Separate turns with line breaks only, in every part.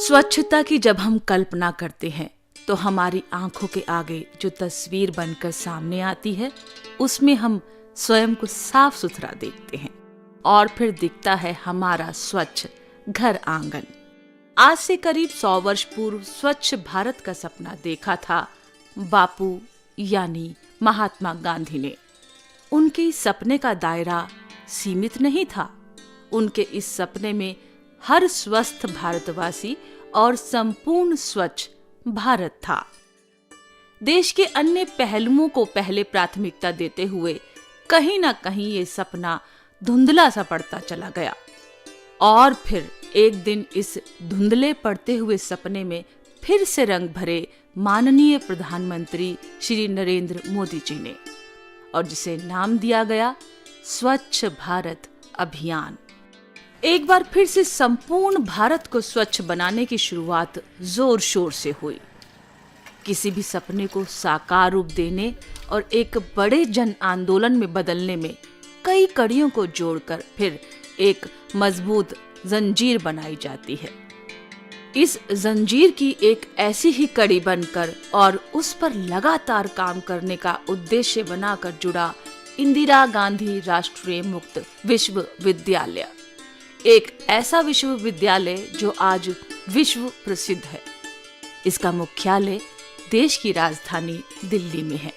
स्वच्छता की जब हम कल्पना करते हैं तो हमारी आंखों के आगे जो तस्वीर बनकर सामने आती है उसमें हम स्वयं को साफ सुथरा देखते हैं और फिर दिखता है हमारा स्वच्छ घर आंगन। आज से करीब 100 वर्ष पूर्व स्वच्छ भारत का सपना देखा था बापू यानी महात्मा गांधी ने। उनके इस सपने का दायरा सीमित नहीं था। उनके इस सपने में हर स्वस्थ भारतवासी और संपूर्ण स्वच्छ भारत था। देश के अन्य पहलुओं को पहले प्राथमिकता देते हुए कहीं ना कहीं ये सपना धुंधला सा पड़ता चला गया और फिर एक दिन इस धुंधले पड़ते हुए सपने में फिर से रंग भरे माननीय प्रधानमंत्री श्री नरेंद्र मोदी जी ने, और जिसे नाम दिया गया स्वच्छ भारत अभियान। एक बार फिर से संपूर्ण भारत को स्वच्छ बनाने की शुरुआत जोर शोर से हुई। किसी भी सपने को साकार रूप देने और एक बड़े जन आंदोलन में बदलने में कई कड़ियों को जोड़कर फिर एक मजबूत जंजीर बनाई जाती है। इस जंजीर की एक ऐसी ही कड़ी बनकर और उस पर लगातार काम करने का उद्देश्य बनाकर जुड़ा इंदिरा गांधी राष्ट्रीय मुक्त विश्वविद्यालय, एक ऐसा विश्वविद्यालय जो आज विश्व प्रसिद्ध है। इसका मुख्यालय देश की राजधानी दिल्ली में है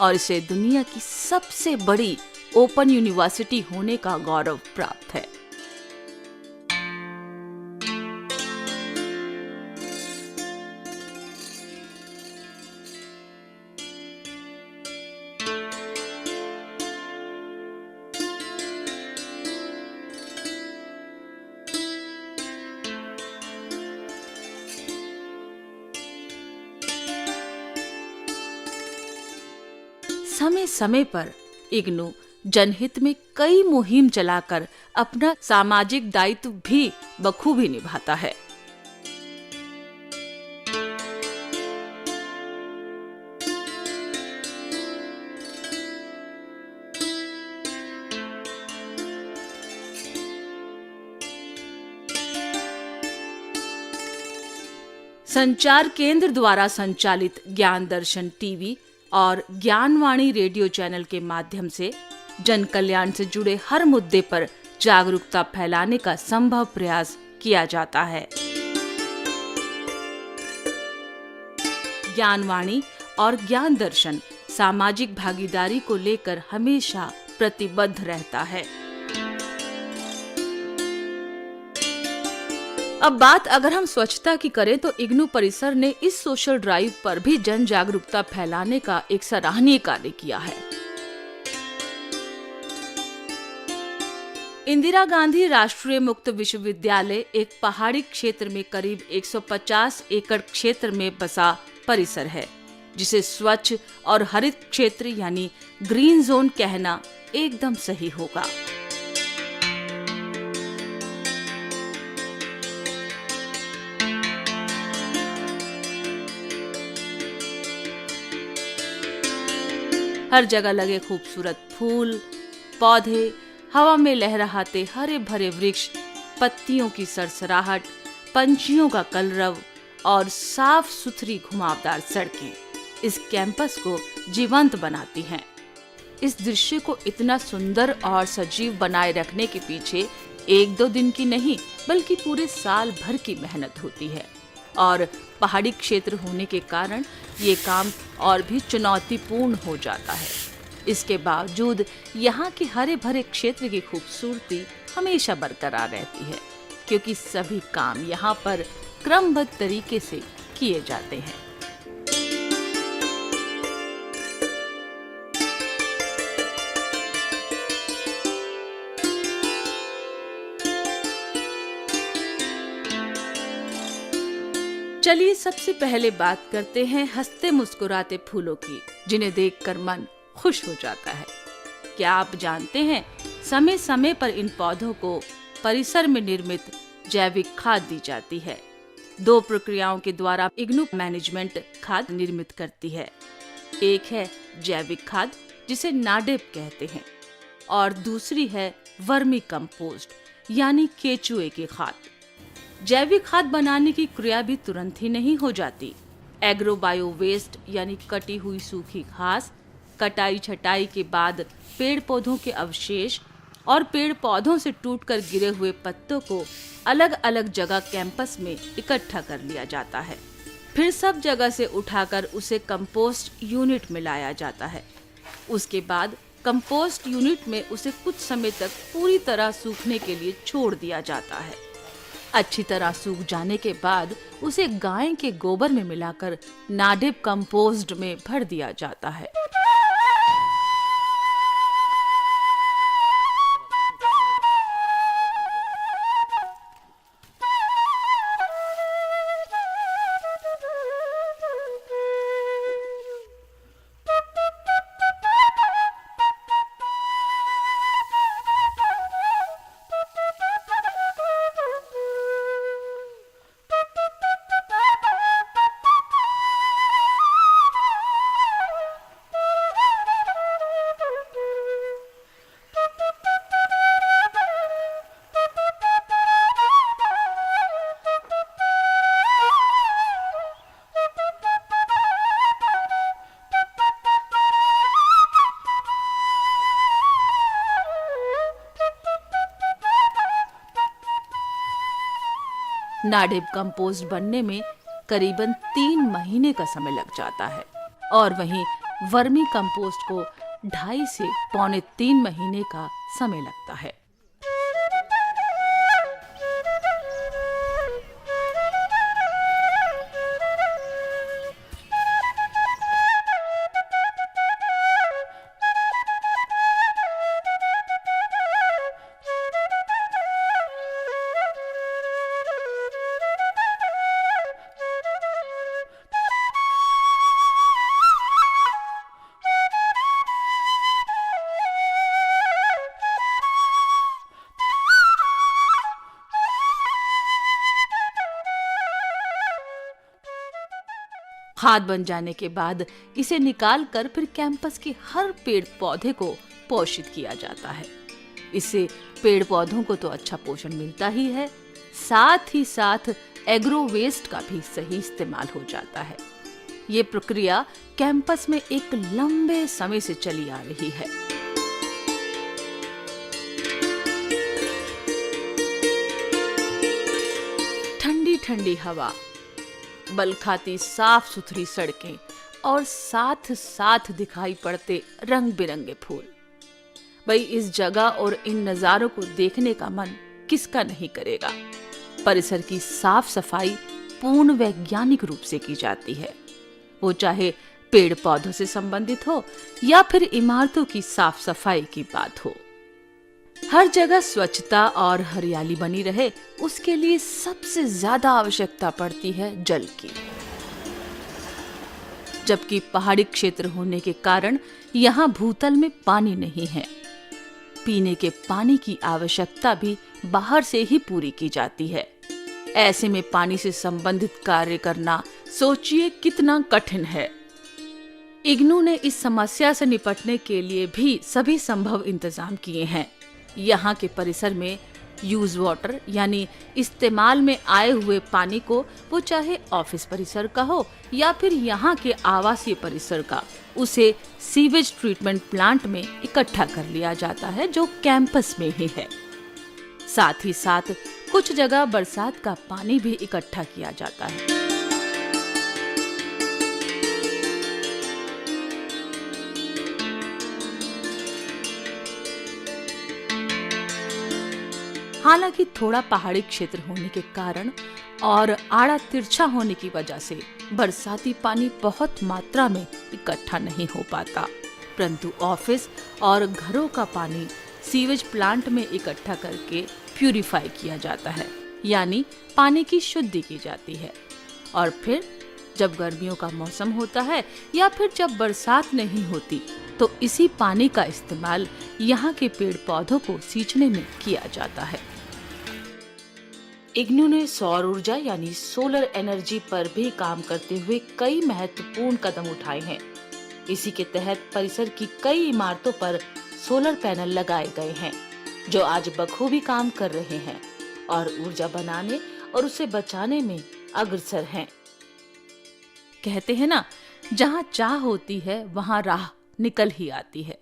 और इसे दुनिया की सबसे बड़ी ओपन यूनिवर्सिटी होने का गौरव प्राप्त है। समय समय पर इग्नू जनहित में कई मुहिम चलाकर अपना सामाजिक दायित्व भी बखूबी निभाता है। संचार केंद्र द्वारा संचालित ज्ञान दर्शन टीवी और ज्ञानवाणी रेडियो चैनल के माध्यम से जन कल्याण से जुड़े हर मुद्दे पर जागरूकता फैलाने का संभव प्रयास किया जाता है। ज्ञानवाणी और ज्ञान दर्शन सामाजिक भागीदारी को लेकर हमेशा प्रतिबद्ध रहता है। अब बात अगर हम स्वच्छता की करें तो इग्नू परिसर ने इस सोशल ड्राइव पर भी जन जागरूकता फैलाने का एक सराहनीय कार्य किया है। इंदिरा गांधी राष्ट्रीय मुक्त विश्वविद्यालय एक पहाड़ी क्षेत्र में करीब 150 एकड़ क्षेत्र में बसा परिसर है, जिसे स्वच्छ और हरित क्षेत्र यानी ग्रीन जोन कहना एकदम सही होगा। हर जगह लगे खूबसूरत फूल, पौधे, हवा में लहराते हरे भरे वृक्ष, पत्तियों की सरसराहट, पंछियों का कलरव और साफ सुथरी घुमावदार सड़कें इस कैंपस को जीवंत बनाती हैं। इस दृश्य को इतना सुंदर और सजीव बनाए रखने के पीछे 1-2 दिन की नहीं बल्कि पूरे साल भर की मेहनत होती है और पहाड़ी क्षेत्र होने के कारण ये काम और भी चुनौतीपूर्ण हो जाता है। इसके बावजूद यहाँ के हरे भरे क्षेत्र की खूबसूरती हमेशा बरकरार रहती है, क्योंकि सभी काम यहाँ पर क्रमबद्ध तरीके से किए जाते हैं। चलिए सबसे पहले बात करते हैं हंसते मुस्कुराते फूलों की, जिन्हें देखकर मन खुश हो जाता है। क्या आप जानते हैं समय समय पर इन पौधों को परिसर में निर्मित जैविक खाद दी जाती है। 2 प्रक्रियाओं के द्वारा इग्नू मैनेजमेंट खाद निर्मित करती है। एक है जैविक खाद जिसे नाडेप कहते हैं और दूसरी है वर्मी कंपोस्ट यानी केचुए की खाद। जैविक खाद बनाने की क्रिया भी तुरंत ही नहीं हो जाती। एग्रो बायो वेस्ट यानी कटी हुई सूखी घास, कटाई छटाई के बाद पेड़ पौधों के अवशेष और पेड़ पौधों से टूटकर गिरे हुए पत्तों को अलग अलग जगह कैंपस में इकट्ठा कर लिया जाता है। फिर सब जगह से उठाकर उसे कंपोस्ट यूनिट में लाया जाता है। उसके बाद कंपोस्ट यूनिट में उसे कुछ समय तक पूरी तरह सूखने के लिए छोड़ दिया जाता है। अच्छी तरह सूख जाने के बाद उसे गाय के गोबर में मिलाकर नाडिप कंपोस्ट में भर दिया जाता है। नाडिप कंपोस्ट बनने में करीबन 3 महीने का समय लग जाता है और वहीं वर्मी कंपोस्ट को 2.5 से 2.25 महीने का समय लगता है। खाद बन जाने के बाद इसे निकाल कर फिर कैंपस के हर पेड़ पौधे को पोषित किया जाता है। इससे पेड़ पौधों को तो अच्छा पोषण मिलता ही है, साथ ही साथ एग्रो वेस्ट का भी सही इस्तेमाल हो जाता है। ये प्रक्रिया कैंपस में एक लंबे समय से चली आ रही है। ठंडी ठंडी हवा, बल खाती साफ सुथरी सड़कें और साथ साथ दिखाई पड़ते रंग बिरंगे फूल। भाई, इस जगह और इन नजारों को देखने का मन किसका नहीं करेगा। परिसर की साफ सफाई पूर्ण वैज्ञानिक रूप से की जाती है, वो चाहे पेड़ पौधों से संबंधित हो या फिर इमारतों की साफ सफाई की बात हो। हर जगह स्वच्छता और हरियाली बनी रहे, उसके लिए सबसे ज्यादा आवश्यकता पड़ती है जल की। जबकि पहाड़ी क्षेत्र होने के कारण यहाँ भूतल में पानी नहीं है। पीने के पानी की आवश्यकता भी बाहर से ही पूरी की जाती है। ऐसे में पानी से संबंधित कार्य करना सोचिए कितना कठिन है। इग्नू ने इस समस्या से निपटने के लिए भी सभी संभव इंतजाम किए हैं। यहाँ के परिसर में यूज वाटर यानी इस्तेमाल में आए हुए पानी को, वो चाहे ऑफिस परिसर का हो या फिर यहाँ के आवासीय परिसर का, उसे सीवेज ट्रीटमेंट प्लांट में इकट्ठा कर लिया जाता है जो कैंपस में ही है। साथ ही साथ कुछ जगह बरसात का पानी भी इकट्ठा किया जाता है। हालांकि थोड़ा पहाड़ी क्षेत्र होने के कारण और आड़ा तिरछा होने की वजह से बरसाती पानी बहुत मात्रा में इकट्ठा नहीं हो पाता, परंतु ऑफिस और घरों का पानी सीवेज प्लांट में इकट्ठा करके प्यूरिफाई किया जाता है, यानी पानी की शुद्धि की जाती है। और फिर जब गर्मियों का मौसम होता है या फिर जब बरसात नहीं होती तो इसी पानी का इस्तेमाल यहाँ के पेड़ पौधों को सींचने में किया जाता है। इग्नू ने सौर ऊर्जा यानी सोलर एनर्जी पर भी काम करते हुए कई महत्वपूर्ण कदम उठाए हैं। इसी के तहत परिसर की कई इमारतों पर सोलर पैनल लगाए गए हैं जो आज बखूबी काम कर रहे हैं और ऊर्जा बनाने और उसे बचाने में अग्रसर हैं। कहते हैं ना, जहाँ चाह होती है वहाँ राह निकल ही आती है।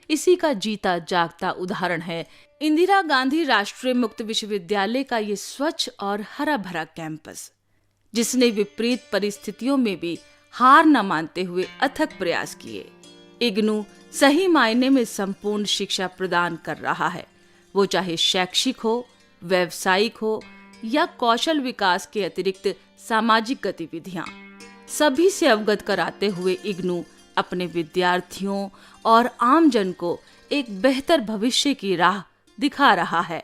इसी का जीता जागता उदाहरण है इंदिरा गांधी राष्ट्रीय मुक्त विश्वविद्यालय का ये स्वच्छ और हरा भरा कैंपस, जिसने विपरीत परिस्थितियों में भी हार न मानते हुए अथक प्रयास किए। इग्नू सही मायने में संपूर्ण शिक्षा प्रदान कर रहा है, वो चाहे शैक्षिक हो, व्यावसायिक हो या कौशल विकास के अतिरिक्त सामाजिक गतिविधियां, सभी से अवगत कराते हुए इग्नू अपने विद्यार्थियों और आम जन को एक बेहतर भविष्य की राह दिखा रहा है।